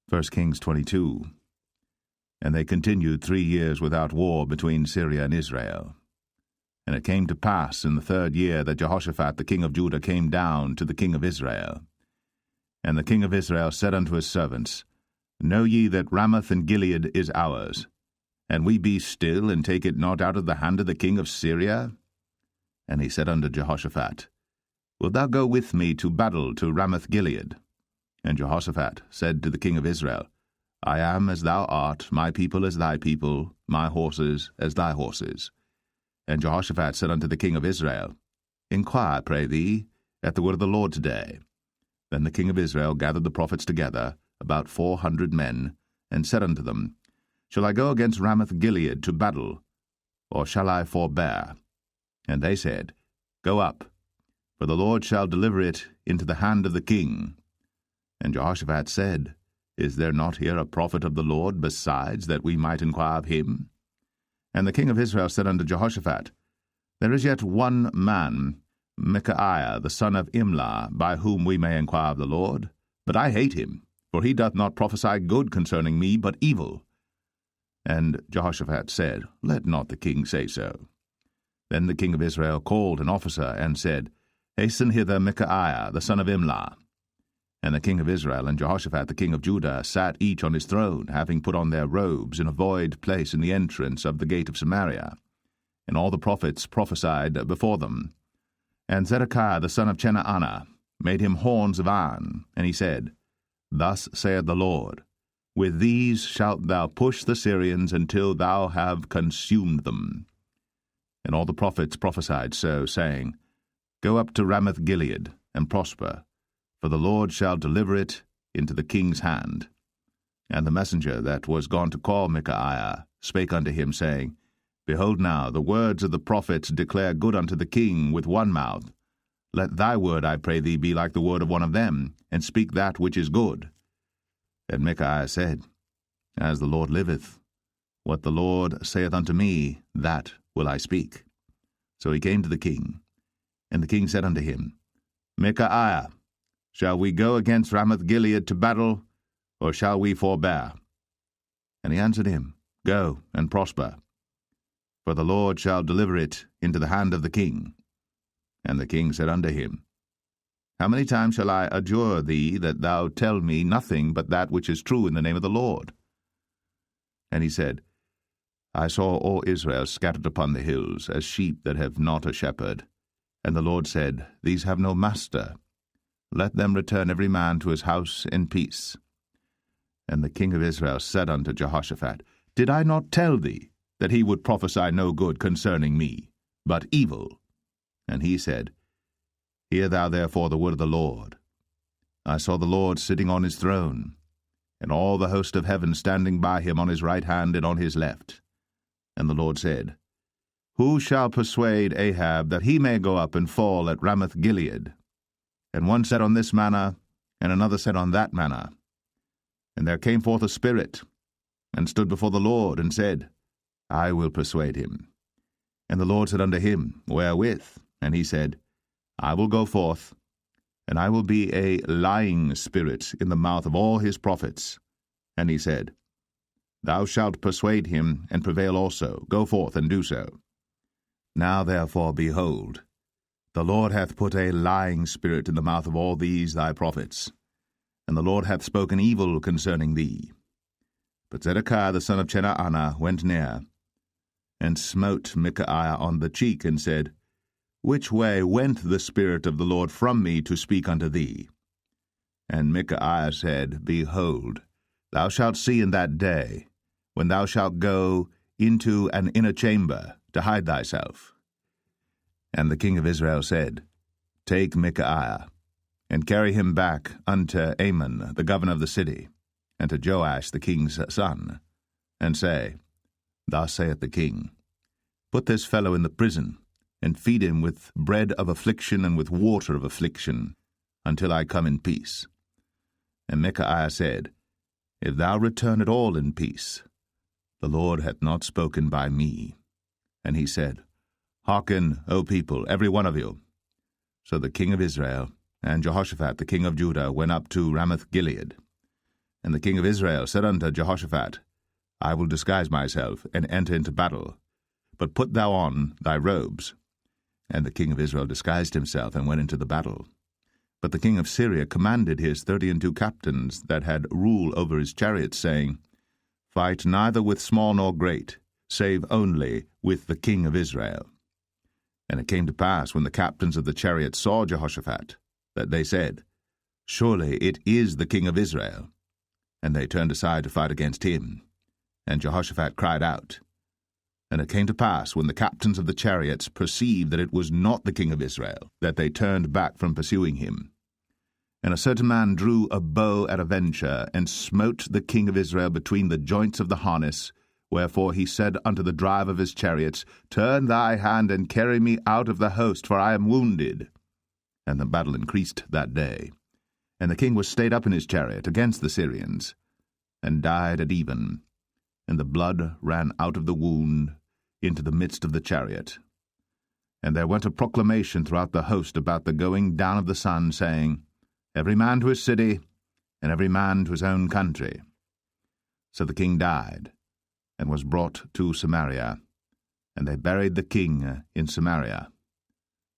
1 Kings 22. And they continued 3 years without war between Syria and Israel. And it came to pass in the 3rd year that Jehoshaphat the king of Judah came down to the king of Israel. And the king of Israel said unto his servants, Know ye that Ramoth and Gilead is ours, and we be still, and take it not out of the hand of the king of Syria? And he said unto Jehoshaphat, Wilt thou go with me to battle to Ramoth Gilead? And Jehoshaphat said to the king of Israel, I am as thou art, my people as thy people, my horses as thy horses. And Jehoshaphat said unto the king of Israel, Inquire, pray thee, at the word of the Lord today. Then the king of Israel gathered the prophets together, about 400 men, and said unto them, Shall I go against Ramoth Gilead to battle, or shall I forbear? And they said, Go up, for the Lord shall deliver it into the hand of the king. And Jehoshaphat said, Is there not here a prophet of the Lord besides, that we might inquire of him? And the king of Israel said unto Jehoshaphat, There is yet one man, Micaiah the son of Imlah, by whom we may inquire of the Lord. But I hate him, for he doth not prophesy good concerning me, but evil. And Jehoshaphat said, Let not the king say so. Then the king of Israel called an officer, and said, Hasten hither Micaiah the son of Imlah. And the king of Israel and Jehoshaphat the king of Judah sat each on his throne, having put on their robes in a void place in the entrance of the gate of Samaria. And all the prophets prophesied before them. And Zedekiah the son of Chenaanah made him horns of iron, and he said, Thus saith the Lord, With these shalt thou push the Syrians until thou have consumed them. And all the prophets prophesied so, saying, Go up to Ramoth Gilead, and prosper, for the Lord shall deliver it into the king's hand. And the messenger that was gone to call Micaiah spake unto him, saying, Behold now, the words of the prophets declare good unto the king with one mouth. Let thy word, I pray thee, be like the word of one of them, and speak that which is good. And Micaiah said, As the Lord liveth, what the Lord saith unto me, that will I speak. So he came to the king. And the king said unto him, Micaiah, shall we go against Ramoth Gilead to battle, or shall we forbear? And he answered him, Go and prosper, for the Lord shall deliver it into the hand of the king. And the king said unto him, How many times shall I adjure thee that thou tell me nothing but that which is true in the name of the Lord? And he said, I saw all Israel scattered upon the hills, as sheep that have not a shepherd. And the Lord said, These have no master. Let them return every man to his house in peace. And the king of Israel said unto Jehoshaphat, Did I not tell thee that he would prophesy no good concerning me, but evil? And he said, Hear thou therefore the word of the Lord. I saw the Lord sitting on his throne, and all the host of heaven standing by him on his right hand and on his left. And the Lord said, Who shall persuade Ahab that he may go up and fall at Ramoth Gilead? And one said on this manner, and another said on that manner. And there came forth a spirit, and stood before the Lord, and said, I will persuade him. And the Lord said unto him, Wherewith? And he said, I will go forth, and I will be a lying spirit in the mouth of all his prophets. And he said, Thou shalt persuade him, and prevail also. Go forth, and do so. Now therefore, behold, the Lord hath put a lying spirit in the mouth of all these thy prophets, and the Lord hath spoken evil concerning thee. But Zedekiah the son of Chenaanah went near, and smote Micaiah on the cheek, and said, Which way went the Spirit of the Lord from me to speak unto thee? And Micaiah said, Behold, thou shalt see in that day, when thou shalt go into an inner chamber to hide thyself. And the king of Israel said, Take Micaiah, and carry him back unto Amon, the governor of the city, and to Joash the king's son, and say, Thus saith the king, Put this fellow in the prison, and feed him with bread of affliction and with water of affliction, until I come in peace. And Micaiah said, If thou return at all in peace, the Lord hath not spoken by me. And he said, Hearken, O people, every one of you. So the king of Israel and Jehoshaphat the king of Judah went up to Ramoth Gilead. And the king of Israel said unto Jehoshaphat, I will disguise myself, and enter into battle. But put thou on thy robes. And the king of Israel disguised himself, and went into the battle. But the king of Syria commanded his 32 captains that had rule over his chariots, saying, Fight neither with small nor great, save only with the king of Israel. And it came to pass, when the captains of the chariots saw Jehoshaphat, that they said, Surely it is the king of Israel. And they turned aside to fight against him. And Jehoshaphat cried out. And it came to pass, when the captains of the chariots perceived that it was not the king of Israel, that they turned back from pursuing him. And a certain man drew a bow at a venture, and smote the king of Israel between the joints of the harness. Wherefore he said unto the driver of his chariots, Turn thy hand, and carry me out of the host, for I am wounded. And the battle increased that day. And the king was stayed up in his chariot against the Syrians, and died at even. And the blood ran out of the wound into the midst of the chariot. And there went a proclamation throughout the host about the going down of the sun, saying, Every man to his city, and every man to his own country. So the king died, and was brought to Samaria, and they buried the king in Samaria.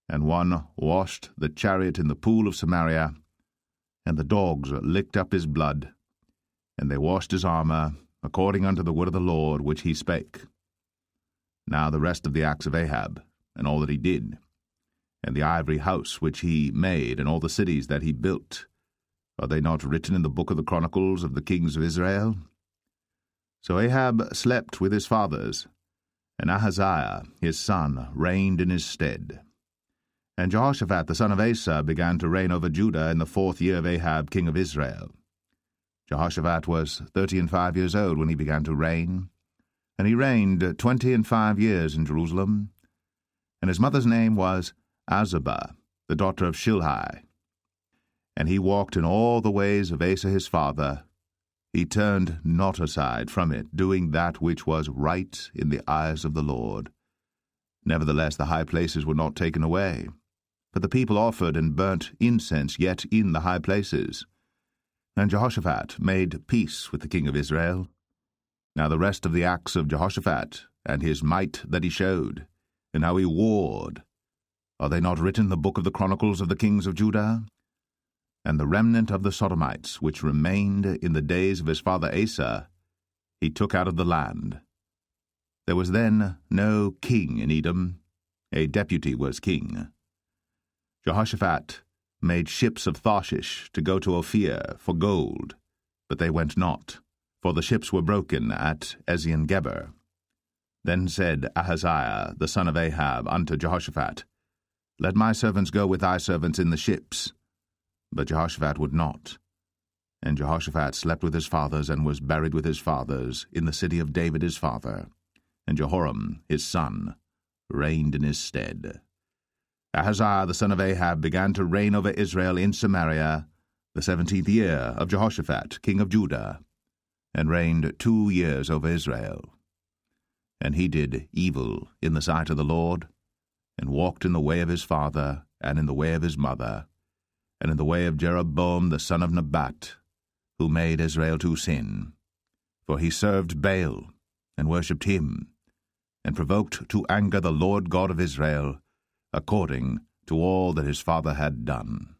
And one washed the chariot in the pool of Samaria, and the dogs licked up his blood, and they washed his armor, according unto the word of the Lord which he spake. Now the rest of the acts of Ahab, and all that he did, and the ivory house which he made, and all the cities that he built, are they not written in the book of the chronicles of the kings of Israel? So Ahab slept with his fathers, and Ahaziah his son reigned in his stead. And Jehoshaphat the son of Asa began to reign over Judah in the 4th year of Ahab king of Israel. Jehoshaphat was 35 years old when he began to reign, and he reigned 25 years in Jerusalem. And his mother's name was Azubah, the daughter of Shilhi. And he walked in all the ways of Asa his father. He turned not aside from it, doing that which was right in the eyes of the Lord. Nevertheless the high places were not taken away, for the people offered and burnt incense yet in the high places. And Jehoshaphat made peace with the king of Israel. Now the rest of the acts of Jehoshaphat, and his might that he showed, and how he warred, are they not written in the book of the chronicles of the kings of Judah? And the remnant of the sodomites, which remained in the days of his father Asa, he took out of the land. There was then no king in Edom, a deputy was king. Jehoshaphat made ships of Tarshish to go to Ophir for gold, but they went not, for the ships were broken at Ezion Geber. Then said Ahaziah the son of Ahab unto Jehoshaphat, Let my servants go with thy servants in the ships. But Jehoshaphat would not. And Jehoshaphat slept with his fathers, and was buried with his fathers in the city of David his father. And Jehoram his son reigned in his stead. Ahaziah the son of Ahab began to reign over Israel in Samaria the 17th year of Jehoshaphat king of Judah, and reigned 2 years over Israel. And he did evil in the sight of the Lord, and walked in the way of his father, and in the way of his mother, and in the way of Jeroboam the son of Nebat, who made Israel to sin. For he served Baal, and worshipped him, and provoked to anger the Lord God of Israel, according to all that his father had done.